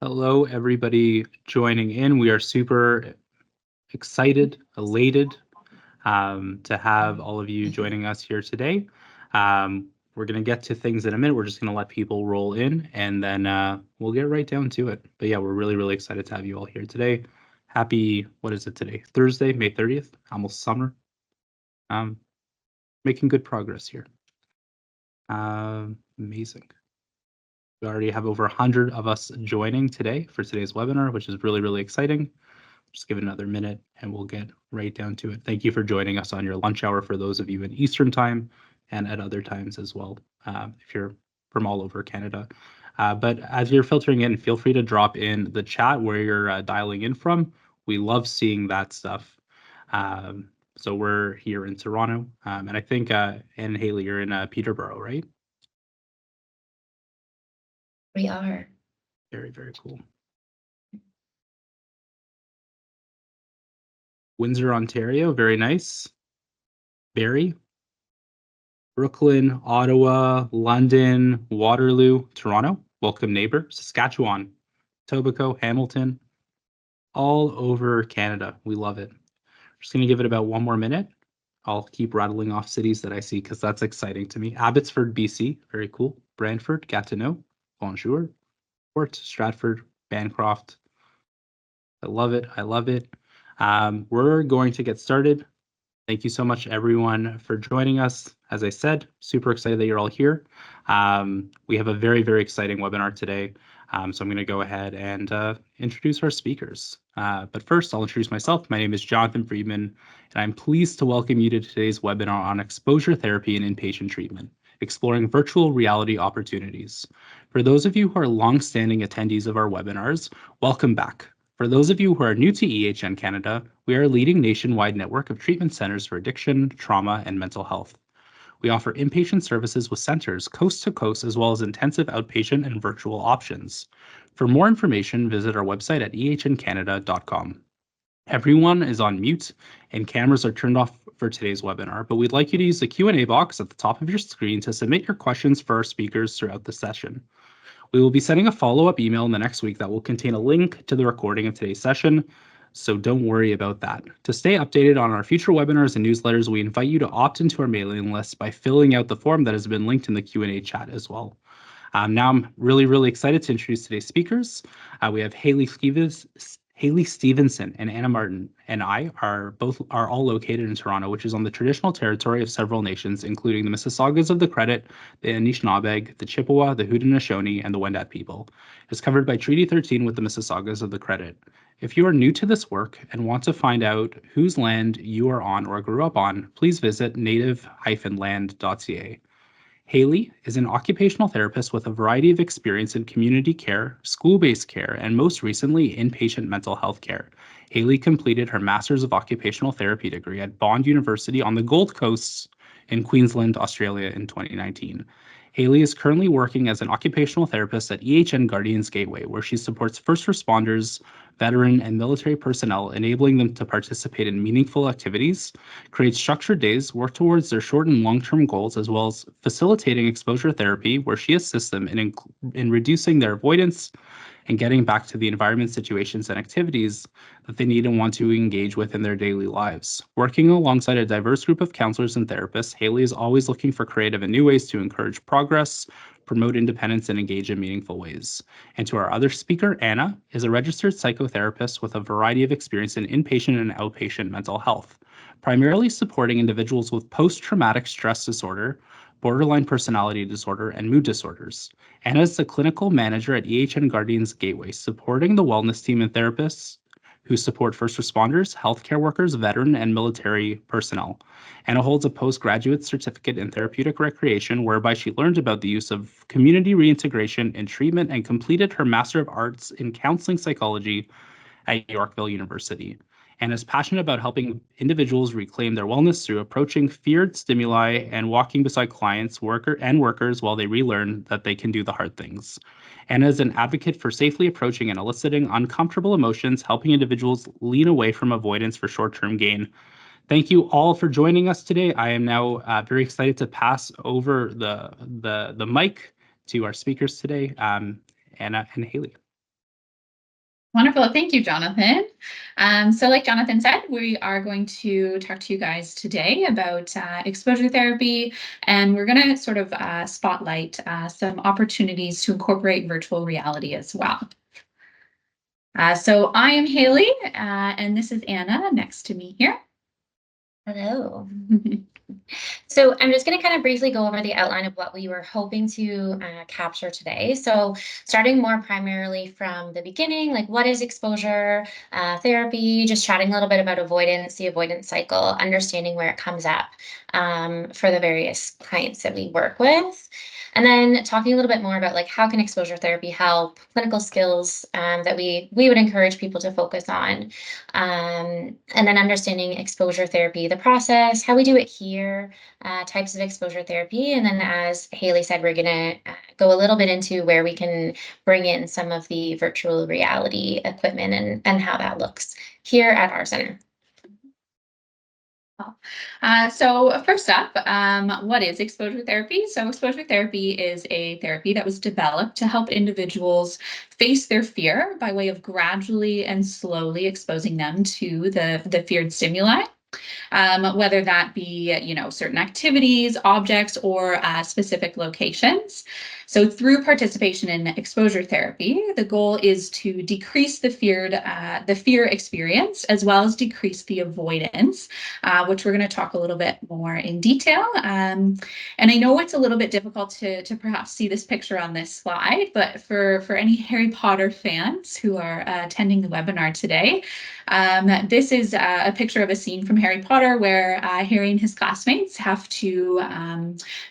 Hello, everybody joining in. We are super excited, elated to have all of you joining us here today. We're going to get to things in a minute. We're just going to let people roll in and then we'll get right down to it. But yeah, we're really, really excited to have you all here today. Happy, what is it today? Thursday, May 30th, almost summer. Making good progress here. Amazing. We already have over 100 of us joining today for today's webinar, which is really, really exciting. Just give it another minute and we'll get right down to it. Thank you for joining us on your lunch hour for those of you in Eastern time and at other times as well, if you're from all over Canada. But as you're filtering in, feel free to drop in the chat where you're dialing in from. We love seeing that stuff. So we're here in Toronto, and I think, and Haley, you're in Peterborough, right? We are. Very, very cool. Windsor, Ontario, very nice. Barrie, Brooklyn, Ottawa, London, Waterloo, Toronto, welcome neighbor, Saskatchewan, Etobicoke, Hamilton, all over Canada. We love it. Just going to give it about one more minute. I'll keep rattling off cities that I see because that's exciting to me. Abbotsford, BC, very cool. Brantford, Gatineau, Bonjour, Port, Stratford, Bancroft. I love it. I love it. We're going to get started. Thank you so much, everyone, for joining us. As I said, super excited that you're all here. We have a very, very exciting webinar today. So I'm going to go ahead and introduce our speakers. But first, I'll introduce myself. My name is Jonathan Friedman, and I'm pleased to welcome you to today's webinar on exposure therapy and inpatient treatment, exploring virtual reality opportunities. For those of you who are longstanding attendees of our webinars, welcome back. For those of you who are new to EHN Canada, we are a leading nationwide network of treatment centers for addiction, trauma, and mental health. We offer inpatient services with centers coast to coast, as well as intensive outpatient and virtual options. For more information, visit our website at ehncanada.com. Everyone is on mute and cameras are turned off for today's webinar, but we'd like you to use the Q&A box at the top of your screen to submit your questions for our speakers throughout the session. We will be sending a follow-up email in the next week that will contain a link to the recording of today's session, so don't worry about that. To stay updated on our future webinars and newsletters, we invite you to opt into our mailing list by filling out the form that has been linked in the Q&A chat as well. Now I'm really, really excited to introduce today's speakers. We have Haley Stevenson and Anna Martin and I are all located in Toronto, which is on the traditional territory of several nations, including the Mississaugas of the Credit, the Anishinaabeg, the Chippewa, the Haudenosaunee, and the Wendat people. It's covered by Treaty 13 with the Mississaugas of the Credit. If you are new to this work and want to find out whose land you are on or grew up on, please visit native-land.ca. Haley is an occupational therapist with a variety of experience in community care, school-based care, and most recently, inpatient mental health care. Haley completed her Master's of Occupational Therapy degree at Bond University on the Gold Coast in Queensland, Australia in 2019. Haley is currently working as an occupational therapist at EHN Guardians Gateway, where she supports first responders, veteran, and military personnel, enabling them to participate in meaningful activities, create structured days, work towards their short and long-term goals, as well as facilitating exposure therapy, where she assists them in reducing their avoidance and getting back to the environment, situations, and activities that they need and want to engage with in their daily lives. Working alongside a diverse group of counselors and therapists, Haley is always looking for creative and new ways to encourage progress, promote independence, and engage in meaningful ways. And to our other speaker, Anna, is a registered psychotherapist with a variety of experience in inpatient and outpatient mental health, primarily supporting individuals with post-traumatic stress disorder, borderline personality disorder, and mood disorders. Anna is the clinical manager at EHN Guardians Gateway, supporting the wellness team and therapists who support first responders, healthcare workers, veteran, and military personnel. Anna holds a postgraduate certificate in therapeutic recreation, whereby she learned about the use of community reintegration in treatment and completed her Master of Arts in Counseling Psychology at Yorkville University, and is passionate about helping individuals reclaim their wellness through approaching feared stimuli and walking beside clients, workers while they relearn that they can do the hard things. And is an advocate for safely approaching and eliciting uncomfortable emotions, helping individuals lean away from avoidance for short-term gain. Thank you all for joining us today. I am now very excited to pass over the mic to our speakers today, Anna and Haley. Wonderful. Thank you, Jonathan. So like Jonathan said, we are going to talk to you guys today about exposure therapy, and we're going to sort of spotlight some opportunities to incorporate virtual reality as well. So I am Haley, and this is Anna next to me here. Hello. So I'm just going to kind of briefly go over the outline of what we were hoping to capture today. So starting more primarily from the beginning, like what is exposure therapy, just chatting a little bit about avoidance, the avoidance cycle, understanding where it comes up for the various clients that we work with. And then talking a little bit more about like how can exposure therapy help, clinical skills that we would encourage people to focus on, and then understanding exposure therapy, the process, how we do it here, types of exposure therapy. And then, as Haley said, we're going to go a little bit into where we can bring in some of the virtual reality equipment and how that looks here at our center. So first up, what is exposure therapy? So exposure therapy is a therapy that was developed to help individuals face their fear by way of gradually and slowly exposing them to the feared stimuli. Whether that be, certain activities, objects, or specific locations. So through participation in exposure therapy, the goal is to decrease the fear experience, as well as decrease the avoidance, which we're going to talk a little bit more in detail. And I know it's a little bit difficult to perhaps see this picture on this slide, but for any Harry Potter fans who are attending the webinar today, this is a picture of a scene from Harry Potter where Harry and his classmates have to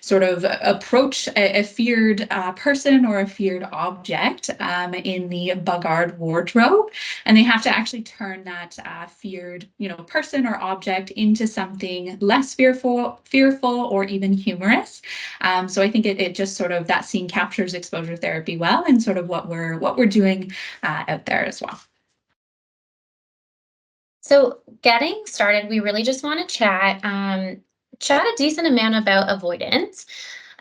sort of approach a feared person or a feared object in the Bugard wardrobe, and they have to actually turn that feared, person or object into something less fearful, or even humorous. So I think it just sort of that scene captures exposure therapy well, and sort of what we're doing out there as well. So getting started, we really just want to chat a decent amount about avoidance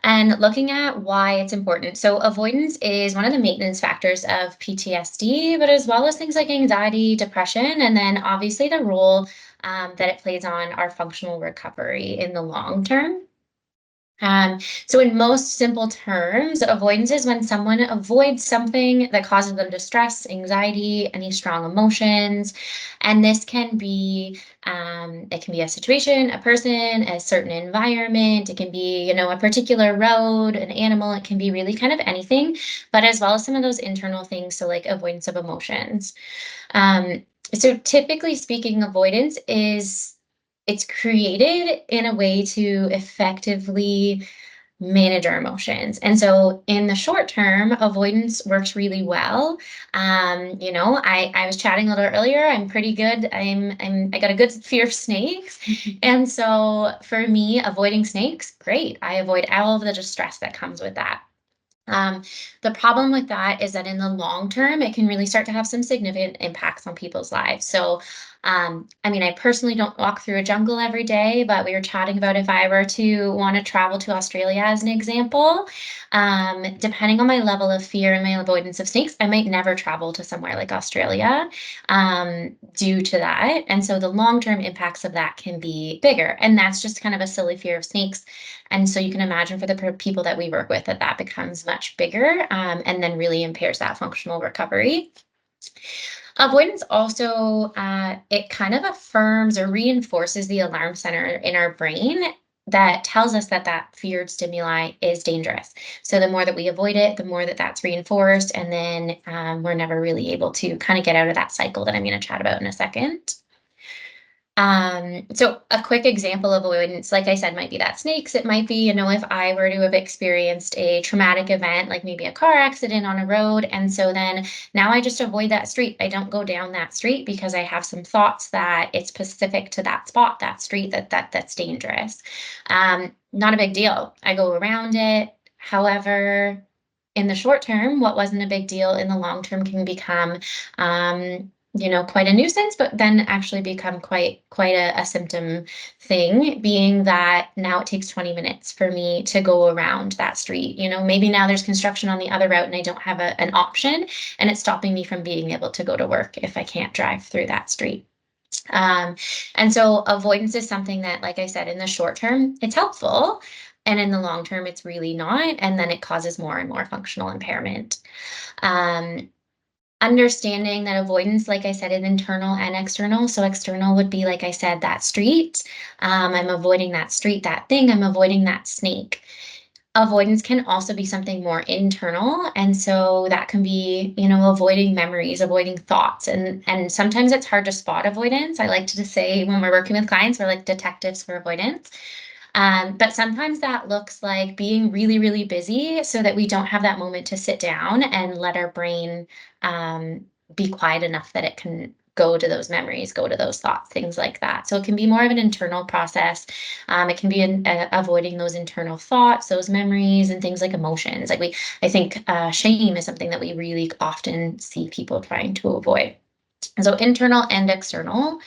and looking at why it's important. So avoidance is one of the maintenance factors of PTSD, but as well as things like anxiety, depression, and then obviously the role that it plays on our functional recovery in the long term. So, in most simple terms, avoidance is when someone avoids something that causes them distress, anxiety, any strong emotions, and this can be it can be a situation, a person, a certain environment. It can be a particular road, an animal. It can be really kind of anything, but as well as some of those internal things. So, like avoidance of emotions. Um, so, typically speaking, avoidance is it's created in a way to effectively manage our emotions. And so in the short term, avoidance works really well. I was chatting a little earlier. I'm pretty good. I got a good fear of snakes. And so for me, avoiding snakes, great. I avoid all of the distress that comes with that. Um, the problem with that is that in the long term, it can really start to have some significant impacts on people's lives. So, I personally don't walk through a jungle every day, but we were chatting about if I were to want to travel to Australia as an example, depending on my level of fear and my avoidance of snakes, I might never travel to somewhere like Australia due to that. And so the long term impacts of that can be bigger. And that's just kind of a silly fear of snakes, and so you can imagine for the people that we work with that becomes much bigger and then really impairs that functional recovery. Avoidance also, it kind of affirms or reinforces the alarm center in our brain that tells us that feared stimuli is dangerous. So the more that we avoid it, the more that's reinforced, and then we're never really able to kind of get out of that cycle that I'm going to chat about in a second. So a quick example of avoidance, like I said, might be that snakes. It might be, if I were to have experienced a traumatic event, like maybe a car accident on a road. And so then now I just avoid that street. I don't go down that street because I have some thoughts that it's specific to that spot, that street, that's dangerous. Not a big deal. I go around it. However, in the short term, what wasn't a big deal in the long term can become quite a nuisance, but then actually become quite a symptom thing, being that now it takes 20 minutes for me to go around that street. Maybe now there's construction on the other route and I don't have an option, and it's stopping me from being able to go to work if I can't drive through that street. And so avoidance is something that, like I said, in the short term, it's helpful. And in the long term, it's really not. And then it causes more and more functional impairment. Um, Understanding that avoidance, like I said, is internal and external. So external would be, like I said, that street. I'm avoiding that street, that thing. I'm avoiding that snake. Avoidance can also be something more internal. And so that can be, avoiding memories, avoiding thoughts. And sometimes it's hard to spot avoidance. I like to say when we're working with clients, we're like detectives for avoidance. But sometimes that looks like being really, really busy so that we don't have that moment to sit down and let our brain be quiet enough that it can go to those memories, go to those thoughts, things like that. So it can be more of an internal process. It can be avoiding those internal thoughts, those memories, and things like emotions. I think shame is something that we really often see people trying to avoid. So internal and external.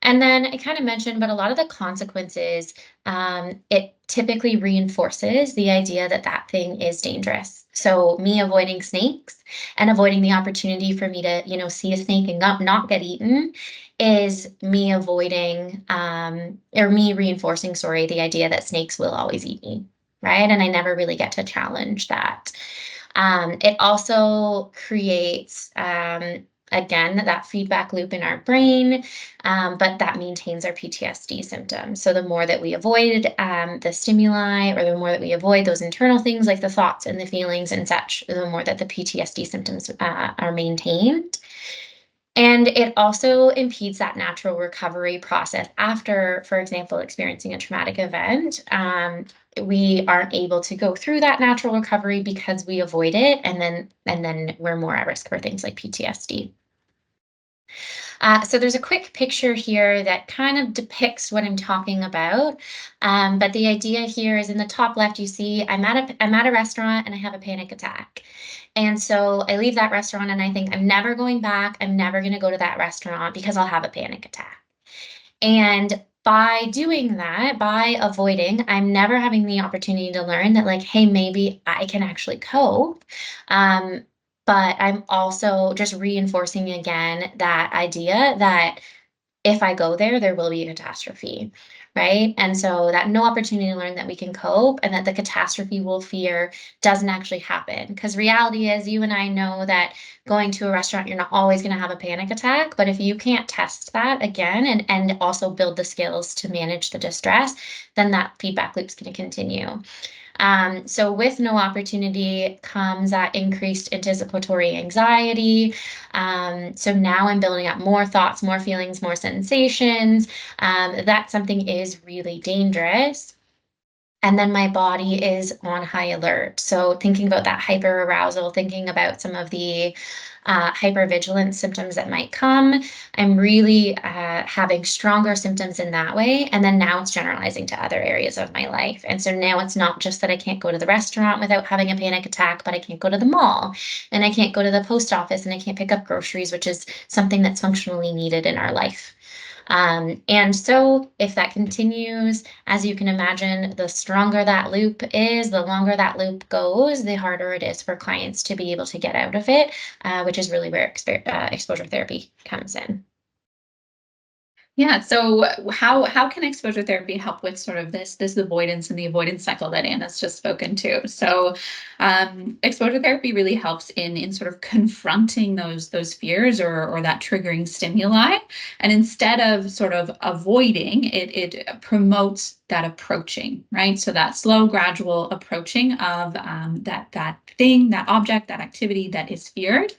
And then I kind of mentioned, but a lot of the consequences, it typically reinforces the idea that that thing is dangerous. So me avoiding snakes and avoiding the opportunity for me to, see a snake and not get eaten is me avoiding, or me reinforcing, sorry, the idea that snakes will always eat me, right? And I never really get to challenge that. It also creates, again, that feedback loop in our brain, but that maintains our PTSD symptoms. So the more that we avoid the stimuli, or the more that we avoid those internal things like the thoughts and the feelings and such, the more that the PTSD symptoms are maintained. And it also impedes that natural recovery process after, for example, experiencing a traumatic event. We aren't able to go through that natural recovery because we avoid it, and then we're more at risk for things like PTSD. So there's a quick picture here that kind of depicts what I'm talking about. But the idea here is in the top left, you see I'm at a restaurant and I have a panic attack. And so I leave that restaurant and I think I'm never going back. I'm never going to go to that restaurant because I'll have a panic attack. And by doing that, by avoiding, I'm never having the opportunity to learn that, like, hey, maybe I can actually cope. But I'm also just reinforcing again that idea that if I go there, there will be a catastrophe, right? And so that no opportunity to learn that we can cope and that the catastrophe we'll fear doesn't actually happen. Because reality is, you and I know that going to a restaurant, you're not always going to have a panic attack. But if you can't test that again and also build the skills to manage the distress, then that feedback loop's going to continue. So with no opportunity comes that increased anticipatory anxiety. So now I'm building up more thoughts, more feelings, more sensations. That something is really dangerous. And then my body is on high alert. So thinking about that hyperarousal, thinking about some of the hypervigilance symptoms that might come, I'm really having stronger symptoms in that way. And then now it's generalizing to other areas of my life. And so now it's not just that I can't go to the restaurant without having a panic attack, but I can't go to the mall and I can't go to the post office and I can't pick up groceries, which is something that's functionally needed in our life. And so if that continues, as you can imagine, the stronger that loop is, the longer that loop goes, the harder it is for clients to be able to get out of it, which is really where exposure therapy comes in. Yeah. So how can exposure therapy help with sort of this avoidance and the avoidance cycle that Anna's just spoken to? So exposure therapy really helps in sort of confronting those fears or that triggering stimuli. And instead of sort of avoiding, it promotes that approaching, right? So that slow, gradual approaching of that thing, that object, that activity that is feared.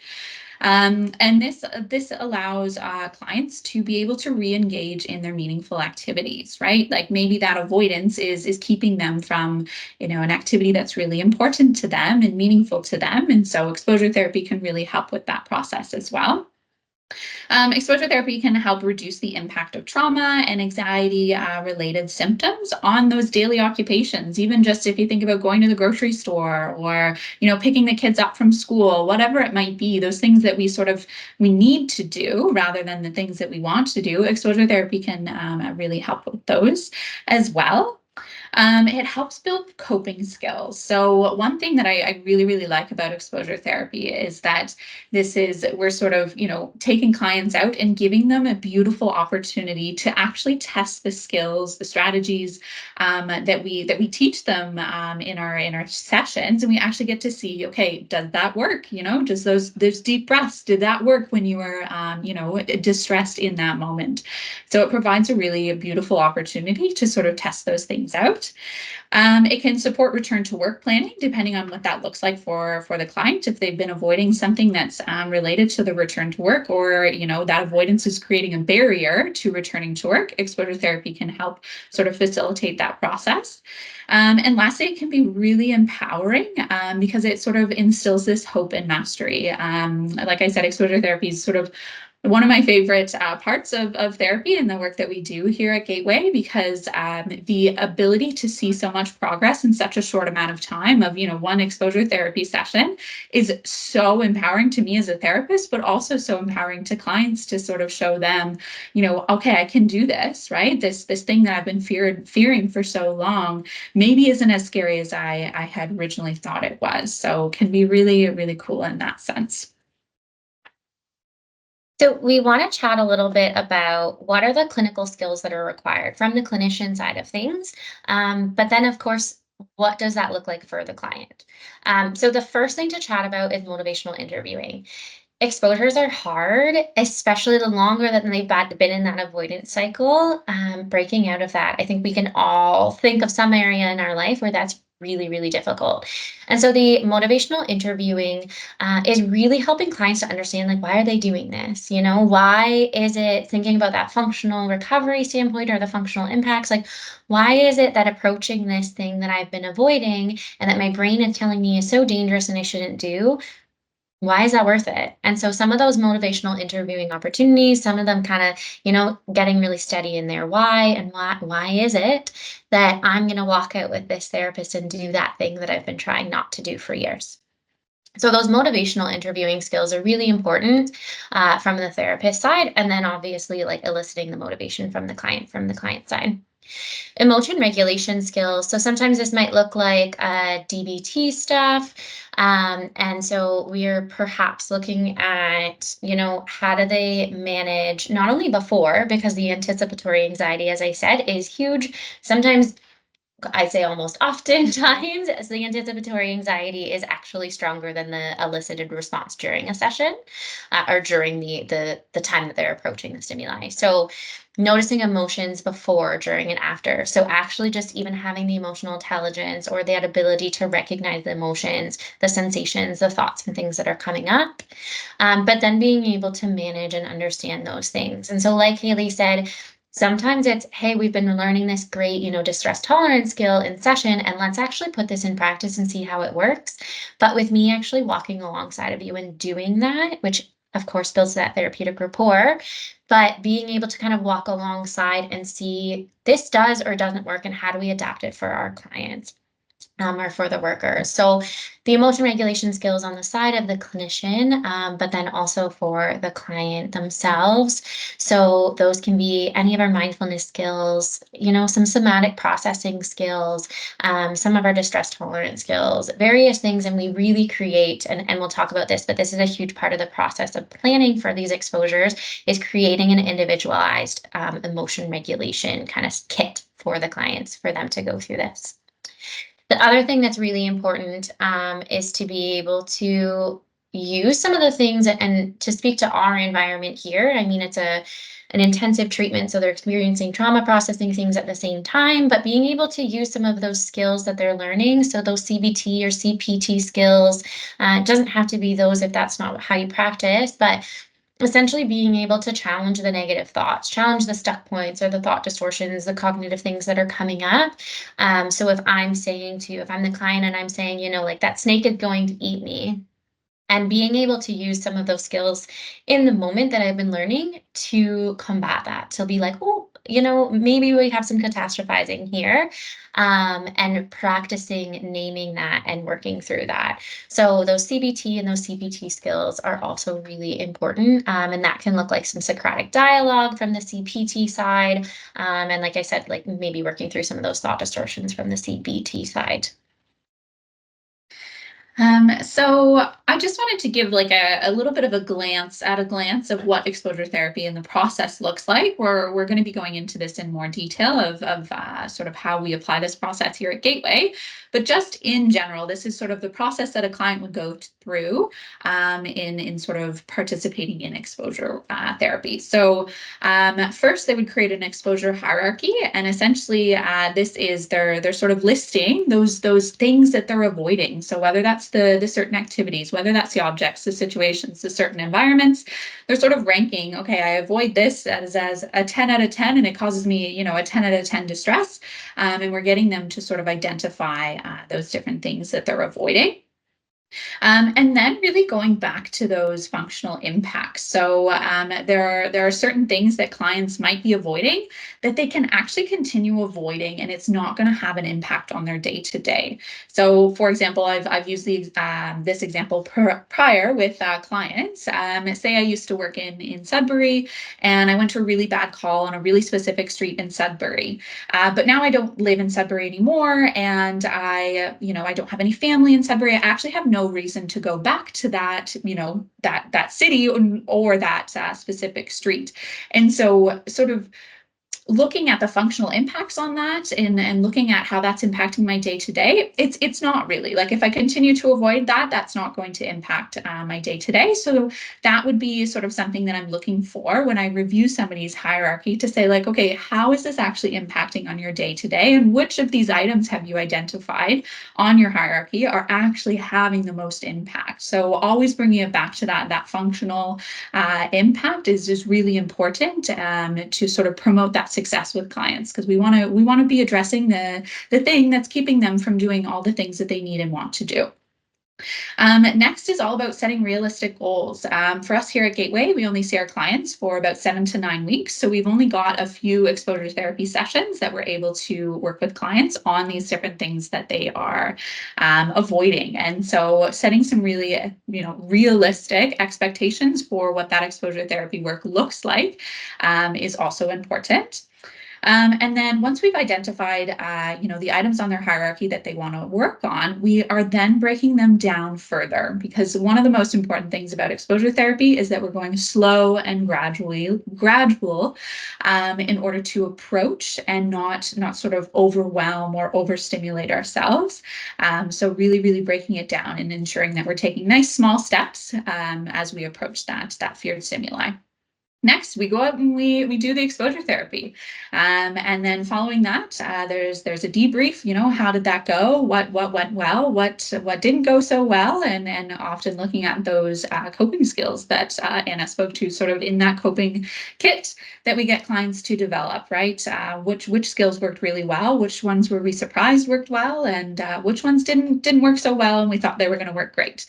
And this allows clients to be able to re-engage in their meaningful activities, right? Like maybe that avoidance is keeping them from, an activity that's really important to them and meaningful to them. And so exposure therapy can really help with that process as well. Exposure therapy can help reduce the impact of trauma and anxiety related symptoms on those daily occupations. Even just if you think about going to the grocery store or, picking the kids up from school, whatever it might be, those things that we need to do rather than the things that we want to do, exposure therapy can really help with those as well. It helps build coping skills. So one thing that I really, really like about exposure therapy is that we're sort of, taking clients out and giving them a beautiful opportunity to actually test the skills, the strategies that we teach them in our sessions, and we actually get to see, okay, does that work? Does those deep breaths, did that work when you were, distressed in that moment? So it provides a really beautiful opportunity to sort of test those things out. It can support return to work planning, depending on what that looks like for the client. If they've been avoiding something that's related to the return to work, or that avoidance is creating a barrier to returning to work, exposure therapy can help sort of facilitate that process. And lastly, it can be really empowering because it sort of instills this hope and mastery. Like I said, exposure therapy is sort of one of my favorite parts of therapy and the work that we do here at Gateway, because the ability to see so much progress in such a short amount of time of, one exposure therapy session is so empowering to me as a therapist, but also so empowering to clients to sort of show them, okay, I can do this, right? This thing that I've been fearing for so long maybe isn't as scary as I had originally thought it was. So can be really, really cool in that sense. So we want to chat a little bit about what are the clinical skills that are required from the clinician side of things. But then, of course, what does that look like for the client? So the first thing to chat about is motivational interviewing. Exposures are hard, especially the longer that they've been in that avoidance cycle. Breaking out of that, I think we can all think of some area in our life where that's really, really difficult. And so the motivational interviewing is really helping clients to understand, like, why are they doing this? Why is it thinking about that functional recovery standpoint or the functional impacts? Like, why is it that approaching this thing that I've been avoiding and that my brain is telling me is so dangerous and I shouldn't do? Why is that worth it? And so some of those motivational interviewing opportunities, some of them kind of, getting really steady in their why, and why is it that I'm going to walk out with this therapist and do that thing that I've been trying not to do for years. So those motivational interviewing skills are really important from the therapist side, and then obviously like eliciting the motivation from the client side. Emotion regulation skills. So sometimes this might look like DBT stuff. And so we're perhaps looking at, how do they manage not only before, because the anticipatory anxiety, as I said, is huge. Sometimes I say almost oftentimes, as the anticipatory anxiety is actually stronger than the elicited response during a session or during the time that they're approaching the stimuli. So noticing emotions before, during, and after. So actually just even having the emotional intelligence or that ability to recognize the emotions, the sensations, the thoughts and things that are coming up. But then being able to manage and understand those things. And so like Haley said, sometimes it's, hey, we've been learning this great, distress tolerance skill in session, and let's actually put this in practice and see how it works. But with me actually walking alongside of you and doing that, which of course builds that therapeutic rapport, but being able to kind of walk alongside and see this does or doesn't work and how do we adapt it for our clients. Or for the workers. So the emotion regulation skills on the side of the clinician, but then also for the client themselves. So those can be any of our mindfulness skills, some somatic processing skills, some of our distress tolerance skills, various things. And we really create, and we'll talk about this, but this is a huge part of the process of planning for these exposures, is creating an individualized emotion regulation kind of kit for the clients for them to go through this. The other thing that's really important is to be able to use some of the things and to speak to our environment here. I mean, it's an intensive treatment, so they're experiencing trauma processing things at the same time, but being able to use some of those skills that they're learning. So those CBT or CPT skills, it doesn't have to be those if that's not how you practice, but essentially being able to challenge the negative thoughts, challenge the stuck points or the thought distortions, the cognitive things that are coming up. So if I'm the client and I'm saying, like, that snake is going to eat me, and being able to use some of those skills in the moment that I've been learning to combat that, to be like, oh, maybe we have some catastrophizing here, and practicing naming that and working through that. So those CBT and those CPT skills are also really important. And that can look like some Socratic dialogue from the CPT side. And like I said, like maybe working through some of those thought distortions from the CBT side. So I just wanted to give like a little bit of a glance of what exposure therapy and the process looks like. We're going to be going into this in more detail of sort of how we apply this process here at Gateway. But just in general, this is sort of the process that a client would go through in sort of participating in exposure therapy. So first, they would create an exposure hierarchy, and essentially this is they're sort of listing those things that they're avoiding. So whether that's the certain activities, whether that's the objects, the situations, the certain environments, they're sort of ranking, okay, I avoid this as a 10 out of 10, and it causes me, a 10 out of 10 distress. And we're getting them to sort of identify those different things that they're avoiding. And then really going back to those functional impacts. So there are certain things that clients might be avoiding that they can actually continue avoiding, and it's not going to have an impact on their day-to-day. So for example, I've used this example prior with clients. Say I used to work in Sudbury, and I went to a really bad call on a really specific street in Sudbury. But now I don't live in Sudbury anymore, and I don't have any family in Sudbury. I actually have no reason to go back to that, that city or that specific street. And so sort of looking at the functional impacts on that and looking at how that's impacting my day-to-day, it's not really. Like if I continue to avoid that, that's not going to impact my day-to-day. So that would be sort of something that I'm looking for when I review somebody's hierarchy, to say like, okay, how is this actually impacting on your day-to-day? And which of these items have you identified on your hierarchy are actually having the most impact? So always bringing it back to that functional impact is just really important to sort of promote that success with clients, because we want to be addressing the thing that's keeping them from doing all the things that they need and want to do. Next is all about setting realistic goals. For us here at Gateway, we only see our clients for about 7 to 9 weeks. So we've only got a few exposure therapy sessions that we're able to work with clients on these different things that they are avoiding. And so setting some really, realistic expectations for what that exposure therapy work looks like is also important. And then once we've identified, the items on their hierarchy that they want to work on, we are then breaking them down further, because one of the most important things about exposure therapy is that we're going slow and gradual in order to approach and not sort of overwhelm or overstimulate ourselves. So really, really breaking it down and ensuring that we're taking nice small steps as we approach that feared stimuli. Next, we go out and we do the exposure therapy. And then following that, there's a debrief, how did that go? What went well? What didn't go so well? And often looking at those coping skills that Anna spoke to, sort of in that coping kit that we get clients to develop, right? Which skills worked really well? Which ones were we surprised worked well? And which ones didn't work so well and we thought they were going to work great?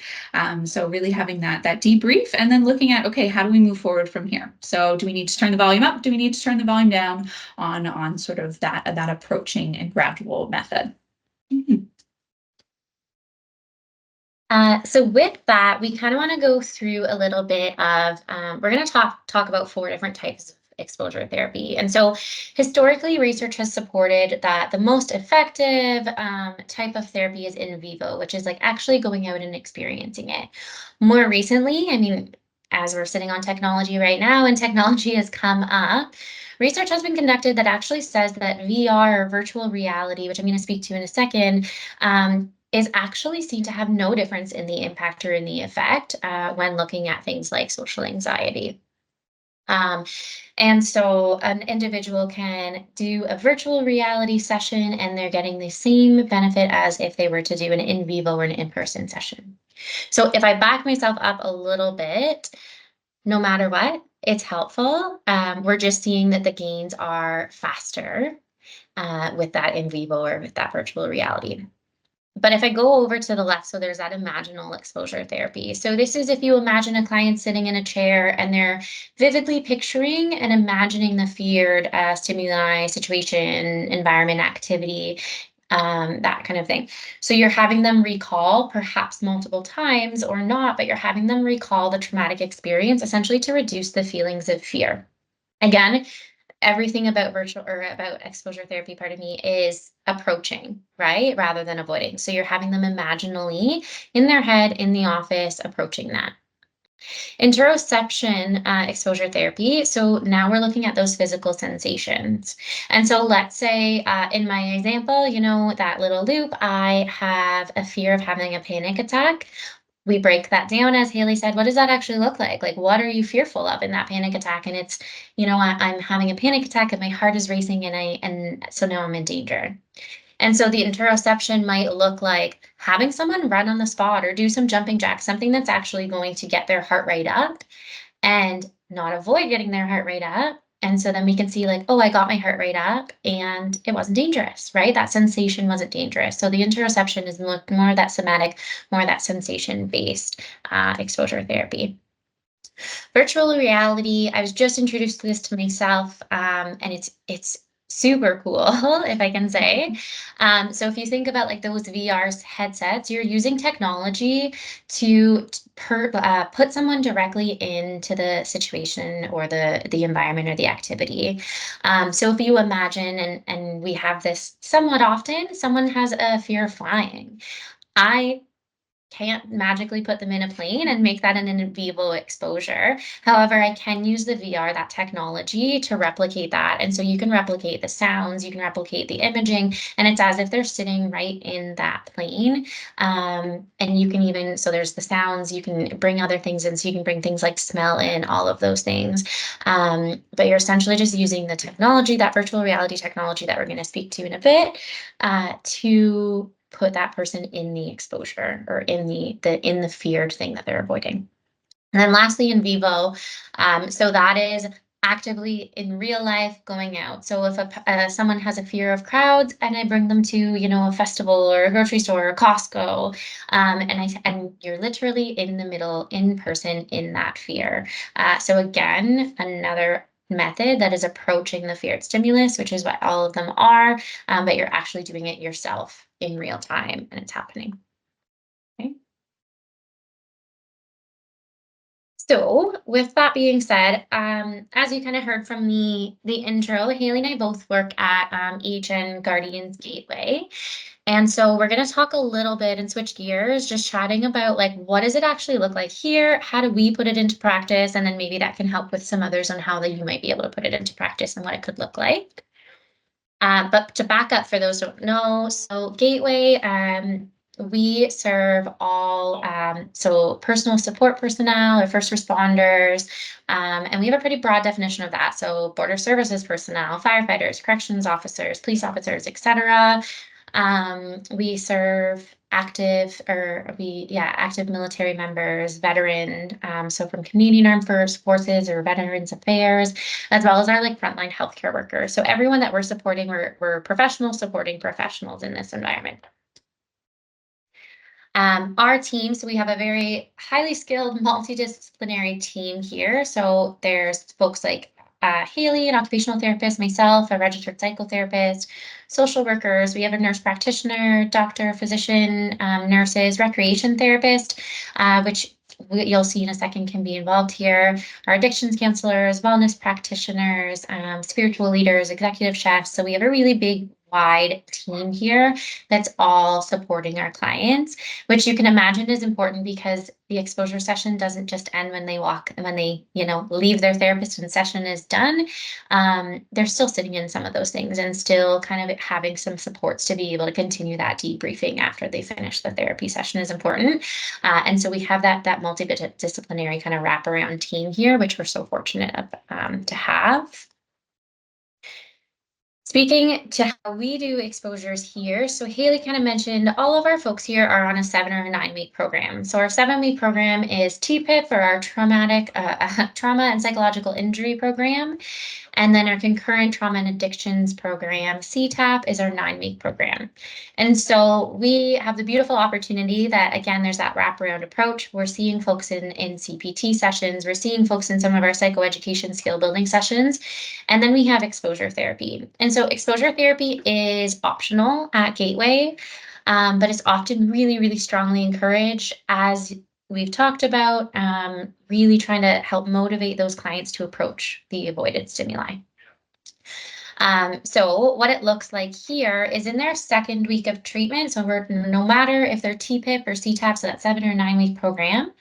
So really having that debrief, and then looking at, okay, how do we move forward from here? So do we need to turn the volume up? Do we need to turn the volume down on sort of that approaching and gradual method? So with that, we kind of want to go through a little bit of, we're going to talk about 4 different types of exposure therapy. And so historically, research has supported that the most effective type of therapy is in vivo, which is like actually going out and experiencing it. More recently, I mean, as we're sitting on technology right now and technology has come up, research has been conducted that actually says that VR, or virtual reality, which I'm going to speak to in a second, is actually seen to have no difference in the impact or in the effect when looking at things like social anxiety. And so an individual can do a virtual reality session and they're getting the same benefit as if they were to do an in vivo or an in-person session. So if I back myself up a little bit, no matter what, it's helpful. We're just seeing that the gains are faster with that in vivo or with that virtual reality. But if I go over to the left, so there's that imaginal exposure therapy. So this is if you imagine a client sitting in a chair and they're vividly picturing and imagining the feared stimuli, situation, environment, activity, that kind of thing. So you're having them recall, perhaps multiple times or not, but you're having them recall the traumatic experience, essentially to reduce the feelings of fear. Again, everything about virtual or about exposure therapy, pardon me, is approaching, right? Rather than avoiding. So you're having them imaginally in their head, in the office, approaching that. Interoception exposure therapy. So now we're looking at those physical sensations. And so let's say in my example, that little loop, I have a fear of having a panic attack. We break that down, as Haley said. What does that actually look like? Like, what are you fearful of in that panic attack? And it's, I'm having a panic attack and my heart is racing and so now I'm in danger. And so the interoception might look like having someone run on the spot or do some jumping jacks, something that's actually going to get their heart rate up and not avoid getting their heart rate up. And so then we can see like, oh, I got my heart rate up and it wasn't dangerous, right? That sensation wasn't dangerous. So the interoception is more that somatic, more that sensation-based exposure therapy. Virtual reality, I was just introduced to this to myself, and it's super cool, if I can say. So if you think about like those VR headsets, you're using technology to put someone directly into the situation or the environment or the activity. So if you imagine, and we have this somewhat often, someone has a fear of flying. I can't magically put them in a plane and make that an in vivo exposure. However, I can use the VR, that technology, to replicate that. And so you can replicate the sounds, you can replicate the imaging, and it's as if they're sitting right in that plane. And you can even, so there's the sounds, you can bring other things in, so you can bring things like smell in, all of those things. But you're essentially just using the technology, that virtual reality technology that we're going to speak to in a bit, to put that person in the exposure or in the feared thing that they're avoiding. And then lastly, in vivo, so that is actively in real life going out. So if someone has a fear of crowds and I bring them to, a festival or a grocery store or Costco, and you're literally in the middle, in person, in that fear. So again, another method that is approaching the feared stimulus, which is what all of them are, but you're actually doing it yourself in real time and it's happening. Okay. So with that being said, as you kind of heard from the intro, Haley and I both work at EHN Guardians Gateway. And so we're going to talk a little bit and switch gears, just chatting about like, what does it actually look like here? How do we put it into practice? And then maybe that can help with some others on how that you might be able to put it into practice and what it could look like. But to back up for those who don't know, so Gateway, we serve all, so personal support personnel or first responders, and we have a pretty broad definition of that. So border services personnel, firefighters, corrections officers, police officers, etc. We serve active military members, veteran, so from Canadian Armed Forces or Veterans Affairs, as well as our like frontline healthcare workers. So everyone that we're supporting, we're professionals supporting professionals in this environment. Our team, so we have a very highly skilled multidisciplinary team here. So there's folks like Haley, an occupational therapist, myself, a registered psychotherapist, social workers. We have a nurse practitioner, doctor, physician, nurses, recreation therapist, which you'll see in a second can be involved here. Our addictions counselors, wellness practitioners, spiritual leaders, executive chefs. So we have a really big, wide team here that's all supporting our clients, which you can imagine is important because the exposure session doesn't just end when they leave their therapist and session is done. They're still sitting in some of those things and still kind of having some supports to be able to continue that debriefing after they finish the therapy session is important. And so we have that multidisciplinary kind of wraparound team here, which we're so fortunate to have. Speaking to how we do exposures here, so Haley kind of mentioned all of our folks here are on a 7 or a 9 week program. So our 7-week program is TPIP, or our traumatic trauma and psychological injury program. And then our concurrent trauma and addictions program, CTAP, is our 9-week program. And so we have the beautiful opportunity that, again, there's that wraparound approach. We're seeing folks in CPT sessions. We're seeing folks in some of our psychoeducation skill building sessions. And then we have exposure therapy. And so exposure therapy is optional at Gateway, but it's often really, really strongly encouraged, as we've talked about, really trying to help motivate those clients to approach the avoided stimuli. So what it looks like here is in their 2nd week of treatment. So no matter if they're TPIP or CTAP, so that 7 or 9 week program,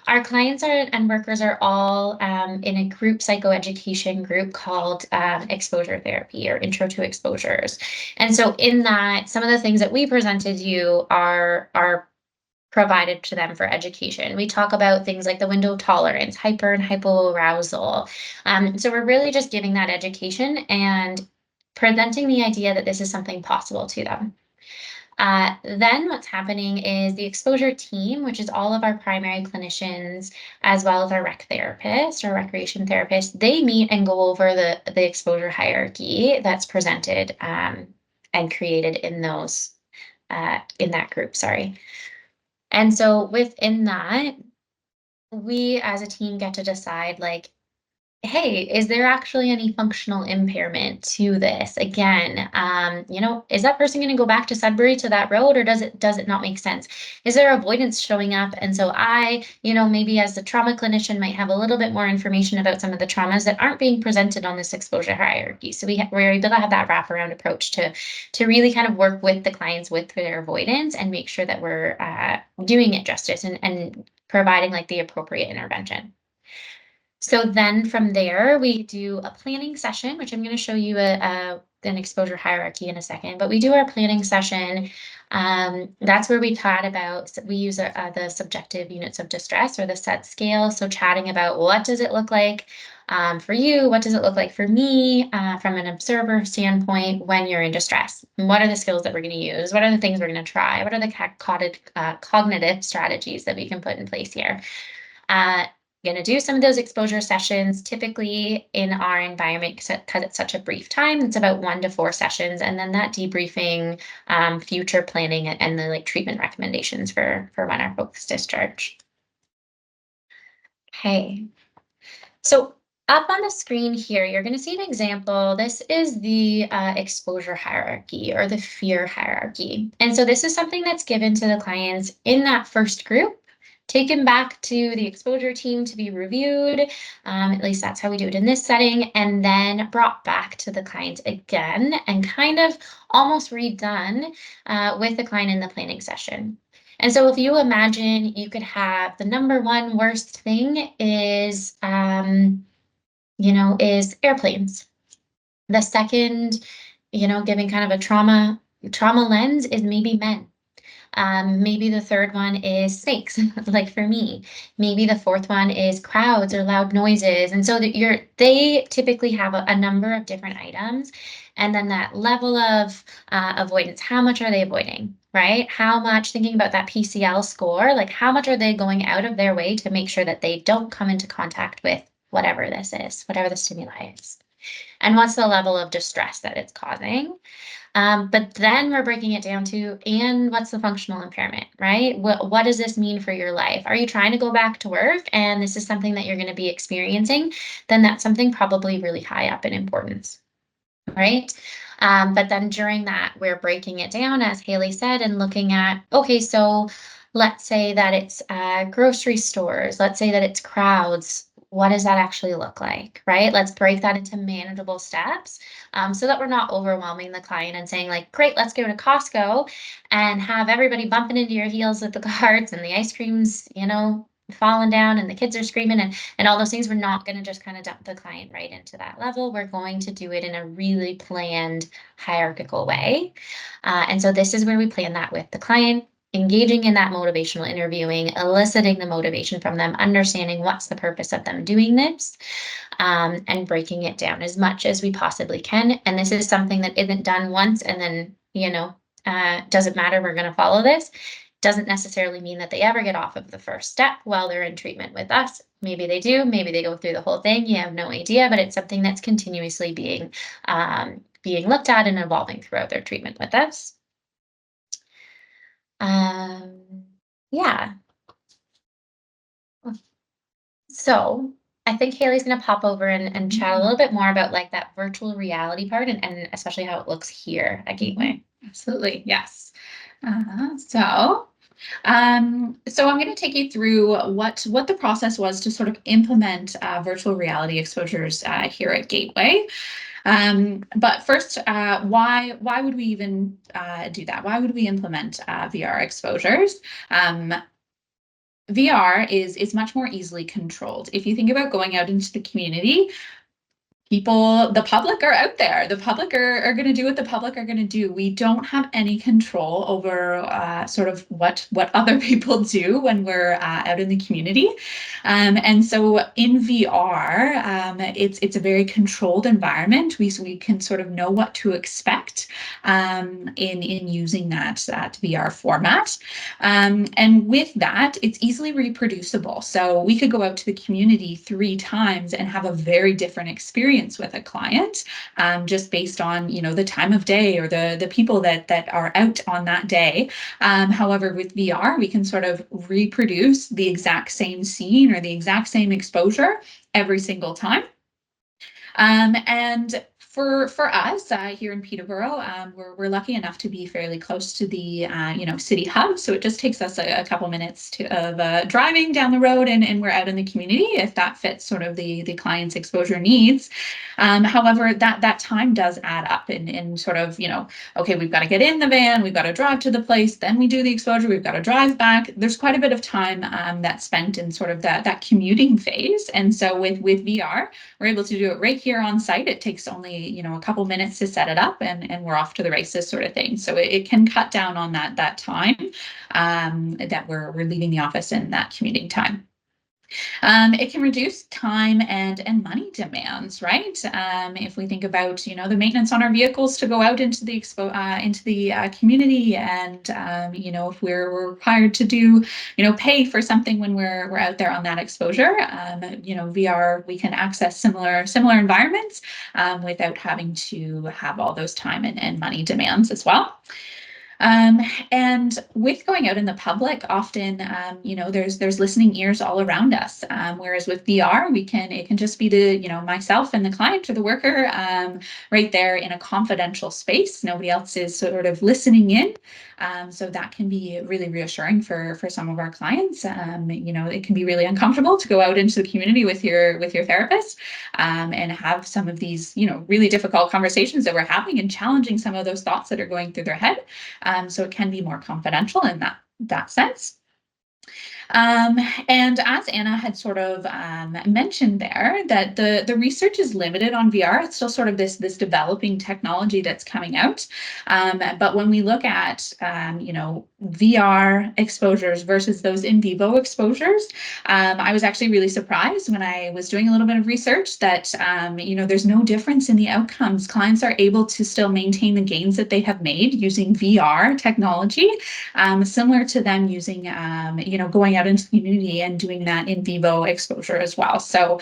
our clients and workers are all in a group psychoeducation group called exposure therapy, or intro to exposures. And so in that, some of the things that we presented you are provided to them for education. We talk about things like the window tolerance, hyper and hypoarousal. So we're really just giving that education and presenting the idea that this is something possible to them. Then what's happening is the exposure team, which is all of our primary clinicians, as well as our rec therapist or recreation therapist, they meet and go over the exposure hierarchy that's presented and created in those in that group. And so within that, we as a team get to decide, like, hey, is there actually any functional impairment to this? Again, is that person going to go back to Sudbury to that road, or does it not make sense? Is there avoidance showing up? And so I, maybe as the trauma clinician might have a little bit more information about some of the traumas that aren't being presented on this exposure hierarchy. So we're able to have that wraparound approach to really kind of work with the clients with their avoidance and make sure that we're doing it justice and providing like the appropriate intervention. So then from there, we do a planning session, which I'm going to show you an exposure hierarchy in a second, but we do our planning session. That's where we chat about, we use the subjective units of distress, or the SET scale. So chatting about what does it look like for you? What does it look like for me from an observer standpoint when you're in distress? And what are the skills that we're going to use? What are the things we're going to try? What are the cognitive strategies that we can put in place here? Going to do some of those exposure sessions, typically in our environment, because it's such a brief time. It's about 1 to 4 sessions, and then that debriefing, future planning, and the treatment recommendations for when our folks discharge. Okay, so up on the screen here, you're going to see an example. This is the exposure hierarchy, or the fear hierarchy, and so this is something that's given to the clients in that first group, taken back to the exposure team to be reviewed, at least that's how we do it in this setting, and then brought back to the client again and kind of almost redone with the client in the planning session. And so if you imagine, you could have the number one worst thing is, is airplanes. The second, giving kind of a trauma lens, is maybe men. Maybe the third one is snakes, like for me. Maybe the fourth one is crowds or loud noises. And so they typically have a number of different items. And then that level of avoidance, how much are they avoiding, right? How much, thinking about that PCL score, like how much are they going out of their way to make sure that they don't come into contact with whatever this is, whatever the stimuli is? And what's the level of distress that it's causing? But then we're breaking it down to, and what's the functional impairment, right? What does this mean for your life? Are you trying to go back to work and this is something that you're going to be experiencing? Then that's something probably really high up in importance, right? But then during that, we're breaking it down, as Haley said, and looking at, okay, so let's say that it's grocery stores, let's say that it's crowds. What does that actually look like, right? Let's break that into manageable steps so that we're not overwhelming the client and saying like, great, let's go to Costco and have everybody bumping into your heels with the carts and the ice creams, falling down and the kids are screaming and all those things. We're not going to just kind of dump the client right into that level. We're going to do it in a really planned, hierarchical way. And so this is where we plan that with the client. engaging in that motivational interviewing, eliciting the motivation from them, understanding what's the purpose of them doing this, and breaking it down as much as we possibly can. And this is something that isn't done once and then, doesn't matter, we're going to follow this. Doesn't necessarily mean that they ever get off of the first step while they're in treatment with us. Maybe they do, maybe they go through the whole thing. You have no idea, but it's something that's continuously being looked at and evolving throughout their treatment with us. Yeah. So I think Haley's going to pop over and chat a little bit more about like that virtual reality part and especially how it looks here at Gateway. Absolutely, yes. So I'm going to take you through what the process was to sort of implement virtual reality exposures here at Gateway. But first, why would we even do that? Why would we implement VR exposures? VR is much more easily controlled. If you think about going out into the community, the public are out there. The public are going to do what the public are going to do. We don't have any control over sort of what other people do when we're out in the community. And so in VR, it's a very controlled environment. We can sort of know what to expect in using that VR format. And with that, it's easily reproducible. So we could go out to the community 3 times and have a very different experience with a client, just based on the time of day or the people that are out on that day. However, with VR, we can sort of reproduce the exact same scene or the exact same exposure every single time. And for us here in Peterborough, we're lucky enough to be fairly close to the city hub, so it just takes us a couple minutes of driving down the road, and we're out in the community if that fits sort of the client's exposure needs. However, that time does add up in sort of okay, we've got to get in the van, we've got to drive to the place, then we do the exposure, we've got to drive back. There's quite a bit of time that's spent in sort of that commuting phase, and so with VR, we're able to do it right here on site. It takes only a couple minutes to set it up, and we're off to the races, sort of thing. So it can cut down on that time that we're leaving the office in that commuting time. It can reduce time and money demands, right? If we think about the maintenance on our vehicles to go out into the community, and if we're required to do pay for something when we're out there on that exposure, VR, we can access similar environments without having to have all those time and money demands as well. And with going out in the public, often, there's listening ears all around us. Whereas with VR, it can just be myself and the client or the worker right there in a confidential space. Nobody else is sort of listening in. So that can be really reassuring for some of our clients. It can be really uncomfortable to go out into the community with your therapist and have some of these, really difficult conversations that we're having and challenging some of those thoughts that are going through their head. So it can be more confidential in that sense. And as Anna had sort of mentioned there, that the research is limited on VR. It's still sort of this developing technology that's coming out. But when we look at VR exposures versus those in vivo exposures, I was actually really surprised when I was doing a little bit of research that there's no difference in the outcomes. Clients are able to still maintain the gains that they have made using VR technology, similar to them using going out into the community and doing that in vivo exposure as well. So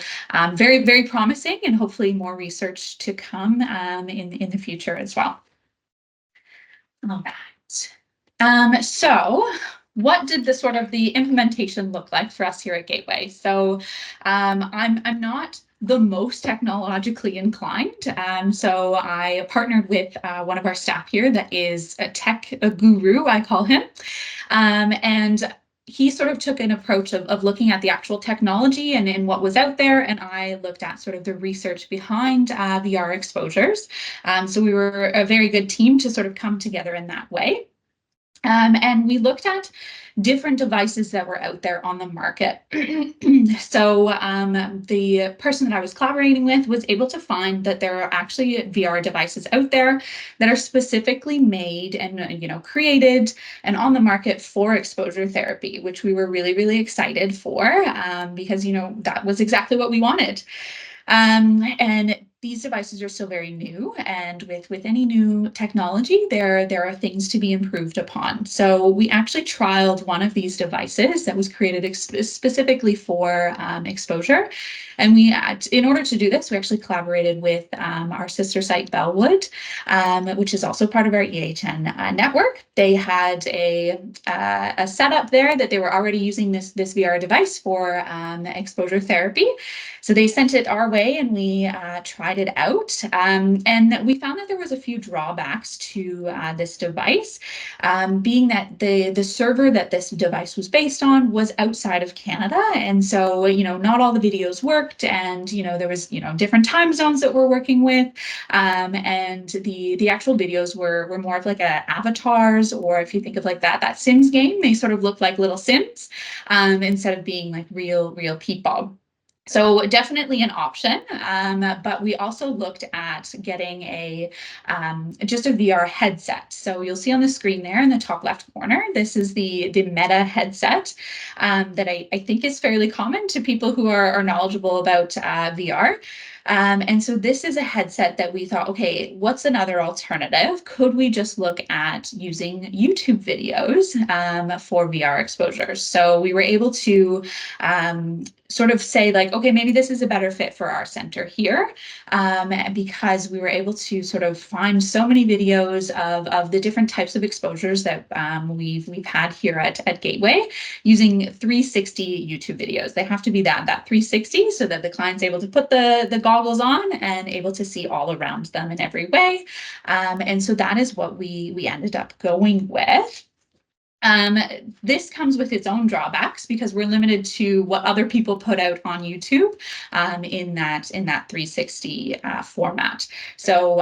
very, very promising, and hopefully more research to come in the future as well. All right. So what did the implementation look like for us here at Gateway? So I'm not the most technologically inclined. So I partnered with one of our staff here that is a guru, I call him. And he sort of took an approach of looking at the actual technology and what was out there, and I looked at sort of the research behind VR exposures. So we were a very good team to sort of come together in that way. And we looked at different devices that were out there on the market. So the person that I was collaborating with was able to find that there are actually VR devices out there that are specifically made and created and on the market for exposure therapy, which we were really, really excited for because that was exactly what we wanted. And these devices are still very new, and with any new technology, there are things to be improved upon. So we actually trialed one of these devices that was created specifically for exposure. And in order to do this, we actually collaborated with our sister site, Bellwood, which is also part of our EHN network. They had a setup there that they were already using this VR device for exposure therapy. So they sent it our way and we tried it out. And we found that there was a few drawbacks to this device, being that the server that this device was based on was outside of Canada. And so, not all the videos worked, and, there was, different time zones that we're working with. And the actual videos were more of like avatars, or if you think of like that Sims game, they sort of look like little Sims instead of being like real people. So definitely an option, but we also looked at getting just a VR headset. So you'll see on the screen there in the top left corner, this is the Meta headset that I think is fairly common to people who are knowledgeable about VR. And so this is a headset that we thought, okay, what's another alternative? Could we just look at using YouTube videos for VR exposure? So we were able to sort of say like, okay, maybe this is a better fit for our center here, because we were able to sort of find so many videos of the different types of exposures that we've had here at Gateway using 360 YouTube videos. They have to be that 360 so that the client's able to put the goggles on and able to see all around them in every way. And so that is what we ended up going with. This comes with its own drawbacks because we're limited to what other people put out on YouTube in that 360 format. So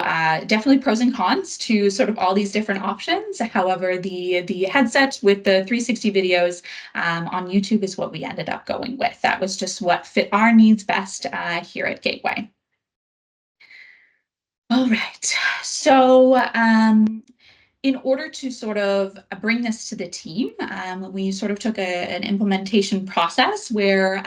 definitely pros and cons to sort of all these different options. However, the headset with the 360 videos on YouTube is what we ended up going with. That was just what fit our needs best here at Gateway. All right, so in order to sort of bring this to the team, we sort of took an implementation process where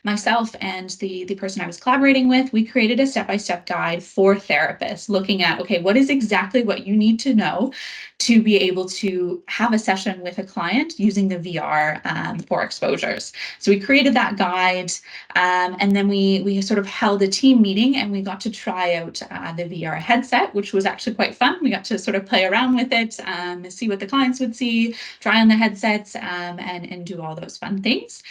myself and the person I was collaborating with, we created a step-by-step guide for therapists looking at, okay, what is exactly what you need to know to be able to have a session with a client using the VR for exposures. So we created that guide, and then we sort of held a team meeting and we got to try out the VR headset, which was actually quite fun. We got to sort of play around with it, see what the clients would see, try on the headsets, and do all those fun things,